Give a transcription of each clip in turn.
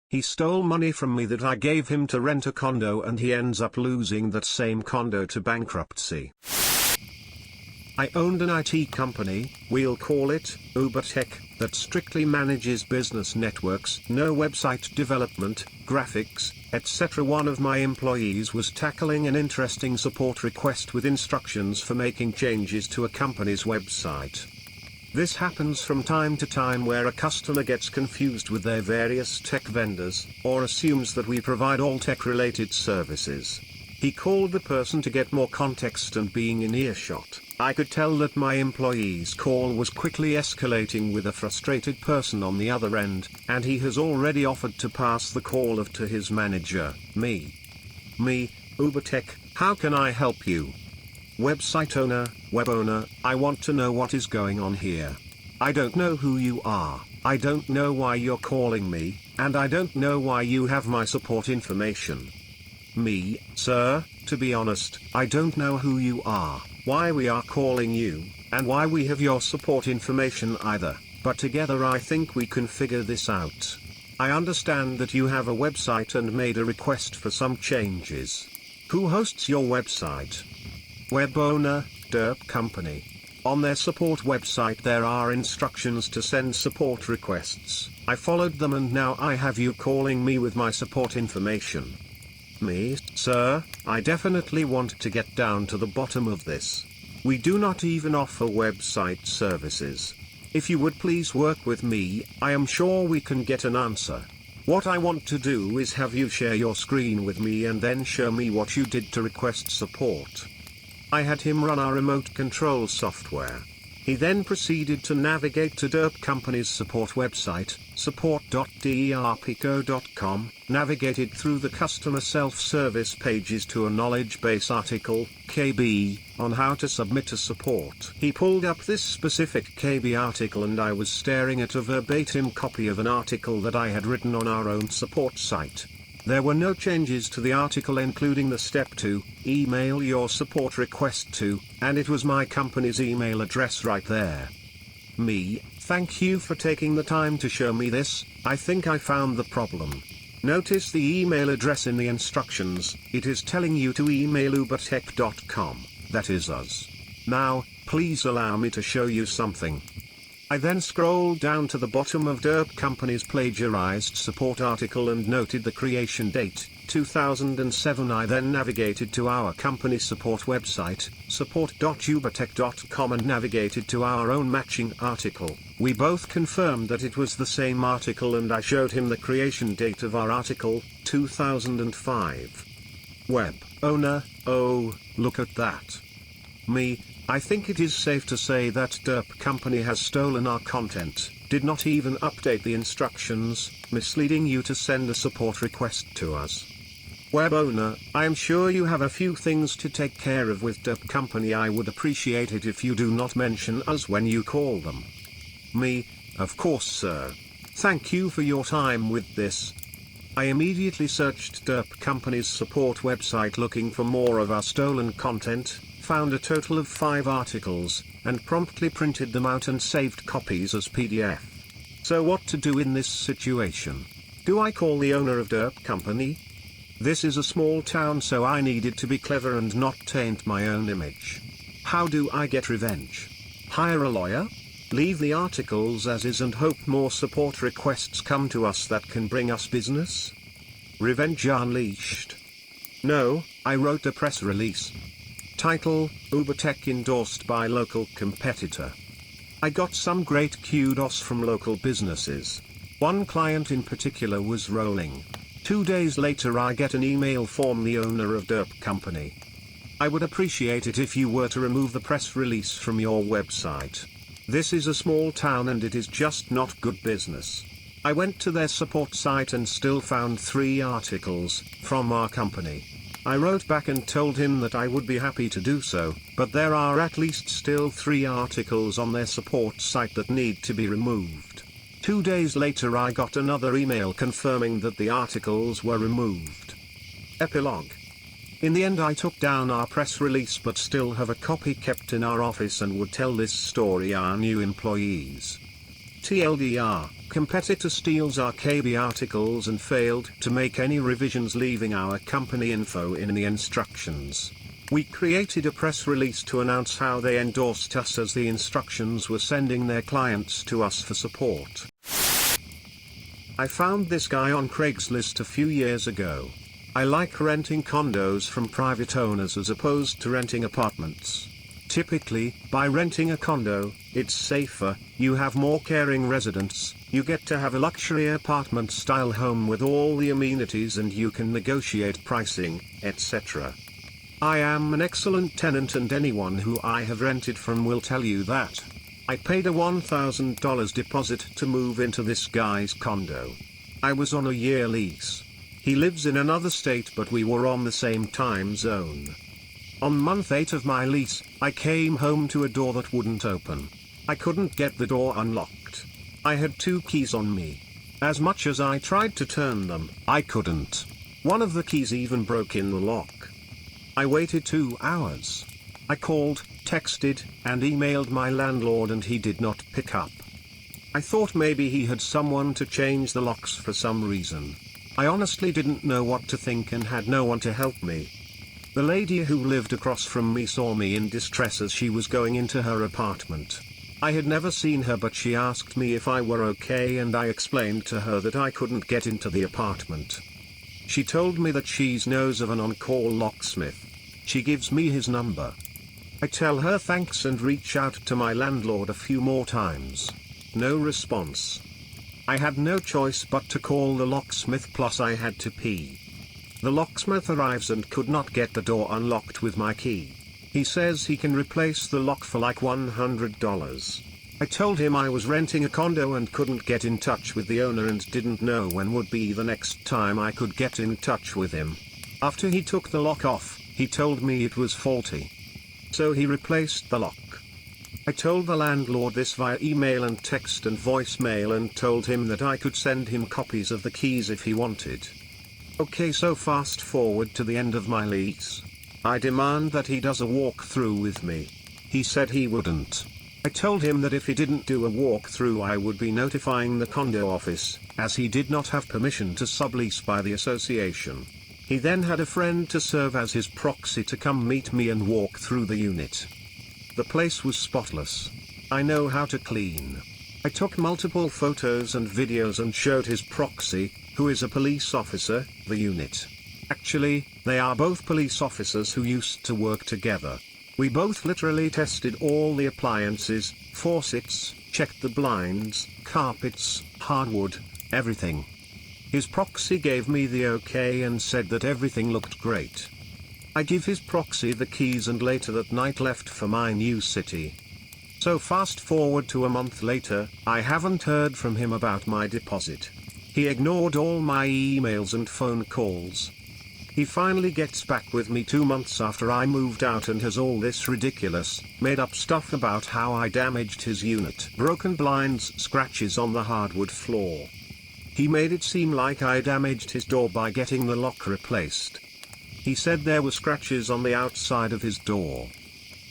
He stole money from me that I gave him to rent a condo, and he ends up losing that same condo to bankruptcy. I owned an IT company, we'll call it UberTech, that strictly manages business networks, no website development, graphics, etc. One of my employees was tackling an interesting support request with instructions for making changes to a company's website. This happens from time to time where a customer gets confused with their various tech vendors, or assumes that we provide all tech-related services. He called the person to get more context, and being in earshot, I could tell that my employee's call was quickly escalating with a frustrated person on the other end, and he has already offered to pass the call to his manager, me. UberTech, how can I help you? Website owner, web owner, I want to know what is going on here. I don't know who you are, I don't know why you're calling me, and I don't know why you have my support information. Me, sir, to be honest, I don't know who you are, why we are calling you, and why we have your support information either, but together I think we can figure this out. I understand that you have a website and made a request for some changes. Who hosts your website? Web owner, derp company. On their support website there are instructions to send support requests. I followed them, and now I have you calling me with my support information. Me, sir, I definitely want to get down to the bottom of this. We do not even offer website services. If you would please work with me, I am sure we can get an answer. What I want to do is have you share your screen with me and then show me what you did to request support. I had him run our remote control software. He then proceeded to navigate to Derp Company's support website, support.derpco.com, navigated through the customer self-service pages to a knowledge base article, KB, on how to submit a support. He pulled up this specific KB article, and I was staring at a verbatim copy of an article that I had written on our own support site. There were no changes to the article, including the step to email your support request to, and it was my company's email address right there. Me, thank you for taking the time to show me this. I think I found the problem. Notice the email address in the instructions. It is telling you to email ubertech.com, that is us. Now, please allow me to show you something. I then scrolled down to the bottom of Derp Company's plagiarized support article and noted the creation date, 2007. I then navigated to our company support website, support.ubertech.com, and navigated to our own matching article. We both confirmed that it was the same article, and I showed him the creation date of our article, 2005. Web owner, oh, look at that. Me, I think it is safe to say that Derp Company has stolen our content, did not even update the instructions, misleading you to send a support request to us. Web owner, I am sure you have a few things to take care of with Derp Company. I would appreciate it if you do not mention us when you call them. Me, of course sir. Thank you for your time with this. I immediately searched Derp Company's support website looking for more of our stolen content, found a total of 5 articles, and promptly printed them out and saved copies as PDF. So what to do in this situation? Do I call the owner of Derp Company? This is a small town, so I needed to be clever and not taint my own image. How do I get revenge? Hire a lawyer? Leave the articles as is and hope more support requests come to us that can bring us business? Revenge Unleashed. No, I wrote a press release. Title, UberTech endorsed by local competitor. I got some great kudos from local businesses. One client in particular was rolling. 2 days later I get an email from the owner of Derp Company. I would appreciate it if you were to remove the press release from your website. This is a small town and it is just not good business. I went to their support site and still found 3 articles from our company. I wrote back and told him that I would be happy to do so, but there are at least still 3 articles on their support site that need to be removed. 2 days later I got another email confirming that the articles were removed. Epilogue. In the end I took down our press release but still have a copy kept in our office and would tell this story our new employees. TLDR, competitor steals our KB articles and failed to make any revisions, leaving our company info in the instructions. We created a press release to announce how they endorsed us, as the instructions were sending their clients to us for support. I found this guy on Craigslist a few years ago. I like renting condos from private owners as opposed to renting apartments. Typically, by renting a condo, it's safer, you have more caring residents, you get to have a luxury apartment-style home with all the amenities, and you can negotiate pricing, etc. I am an excellent tenant, and anyone who I have rented from will tell you that. I paid a $1,000 deposit to move into this guy's condo. I was on a year lease. He lives in another state, but we were on the same time zone. On month 8 of my lease, I came home to a door that wouldn't open. I couldn't get the door unlocked. I had 2 keys on me. As much as I tried to turn them, I couldn't. One of the keys even broke in the lock. I waited 2 hours. I called, texted, and emailed my landlord, and he did not pick up. I thought maybe he had someone to change the locks for some reason. I honestly didn't know what to think and had no one to help me. The lady who lived across from me saw me in distress as she was going into her apartment. I had never seen her, but she asked me if I were okay, and I explained to her that I couldn't get into the apartment. She told me that she knows of an on-call locksmith. She gives me his number. I tell her thanks and reach out to my landlord a few more times. No response. I had no choice but to call the locksmith, plus I had to pee. The locksmith arrives and could not get the door unlocked with my key. He says he can replace the lock for like $100. I told him I was renting a condo and couldn't get in touch with the owner and didn't know when would be the next time I could get in touch with him. After he took the lock off, he told me it was faulty. So he replaced the lock. I told the landlord this via email and text and voicemail, and told him that I could send him copies of the keys if he wanted. Okay, so fast forward to the end of my lease. I demand that he does a walkthrough with me. He said he wouldn't. I told him that if he didn't do a walkthrough, I would be notifying the condo office, as he did not have permission to sublease by the association. He then had a friend to serve as his proxy to come meet me and walk through the unit. The place was spotless. I know how to clean. I took multiple photos and videos and showed his proxy, who is a police officer, the unit. Actually, they are both police officers who used to work together. We both literally tested all the appliances, faucets, checked the blinds, carpets, hardwood, everything. His proxy gave me the okay and said that everything looked great. I give his proxy the keys and later that night left for my new city. So fast forward to a month later, I haven't heard from him about my deposit. He ignored all my emails and phone calls. He finally gets back with me 2 months after I moved out and has all this ridiculous, made up stuff about how I damaged his unit. Broken blinds, scratches on the hardwood floor. He made it seem like I damaged his door by getting the lock replaced. He said there were scratches on the outside of his door.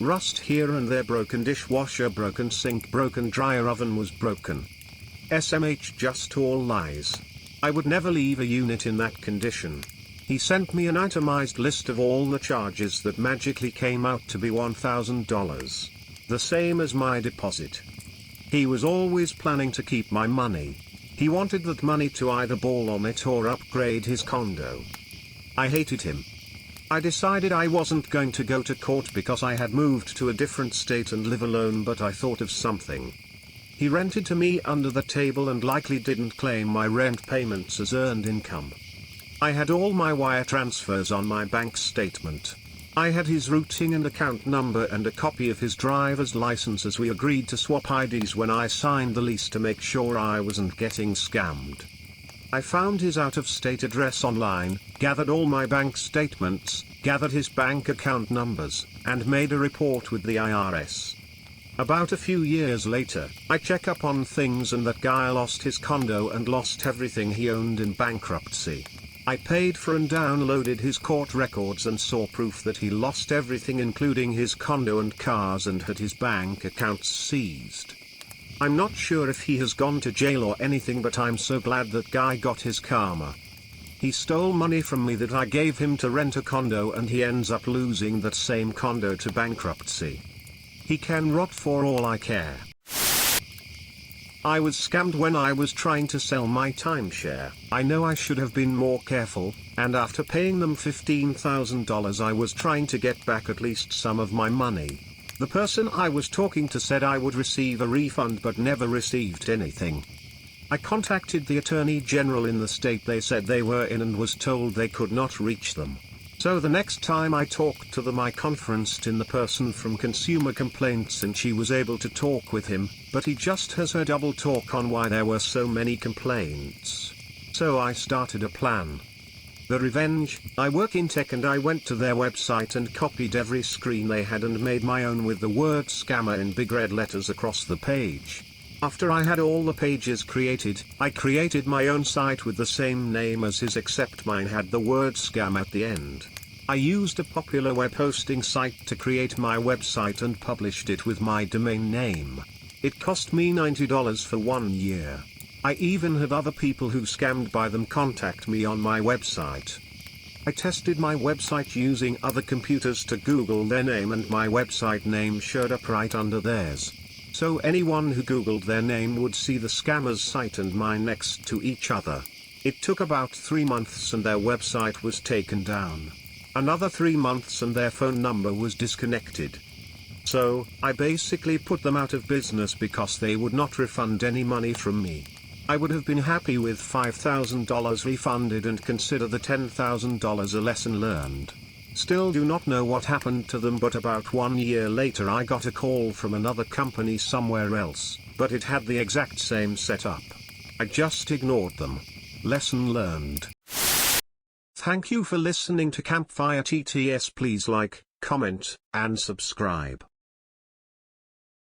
Rust here and there, broken dishwasher, broken sink, broken dryer, oven was broken. SMH, just all lies. I would never leave a unit in that condition. He sent me an itemized list of all the charges that magically came out to be $1,000. The same as my deposit. He was always planning to keep my money. He wanted that money to either ball on it or upgrade his condo. I hated him. I decided I wasn't going to go to court because I had moved to a different state and live alone, but I thought of something. He rented to me under the table and likely didn't claim my rent payments as earned income. I had all my wire transfers on my bank statement. I had his routing and account number and a copy of his driver's license, as we agreed to swap IDs when I signed the lease to make sure I wasn't getting scammed. I found his out-of-state address online, gathered all my bank statements, gathered his bank account numbers, and made a report with the IRS. About a few years later, I check up on things and that guy lost his condo and lost everything he owned in bankruptcy. I paid for and downloaded his court records and saw proof that he lost everything including his condo and cars and had his bank accounts seized. I'm not sure if he has gone to jail or anything, but I'm so glad that guy got his karma. He stole money from me that I gave him to rent a condo, and he ends up losing that same condo to bankruptcy. He can rot for all I care. I was scammed when I was trying to sell my timeshare. I know I should have been more careful, and after paying them $15,000 I was trying to get back at least some of my money. The person I was talking to said I would receive a refund but never received anything. I contacted the Attorney General in the state they said they were in and was told they could not reach them. So the next time I talked to them I conferenced in the person from Consumer Complaints and she was able to talk with him, but he just has her double talk on why there were so many complaints. So I started a plan. ProRevenge. I work in tech and I went to their website and copied every screen they had and made my own with the word scammer in big red letters across the page. After I had all the pages created, I created my own site with the same name as his, except mine had the word scam at the end. I used a popular web hosting site to create my website and published it with my domain name. It cost me $90 for 1 year. I even had other people who scammed by them contact me on my website. I tested my website using other computers to Google their name and my website name showed up right under theirs. So anyone who Googled their name would see the scammer's site and mine next to each other. It took about 3 months and their website was taken down. Another 3 months and their phone number was disconnected. So, I basically put them out of business because they would not refund any money from me. I would have been happy with $5,000 refunded and consider the $10,000 a lesson learned. Still do not know what happened to them, but about 1 year later I got a call from another company somewhere else, but it had the exact same setup. I just ignored them. Lesson learned. Thank you for listening to Campfire TTS. Please like, comment, and subscribe.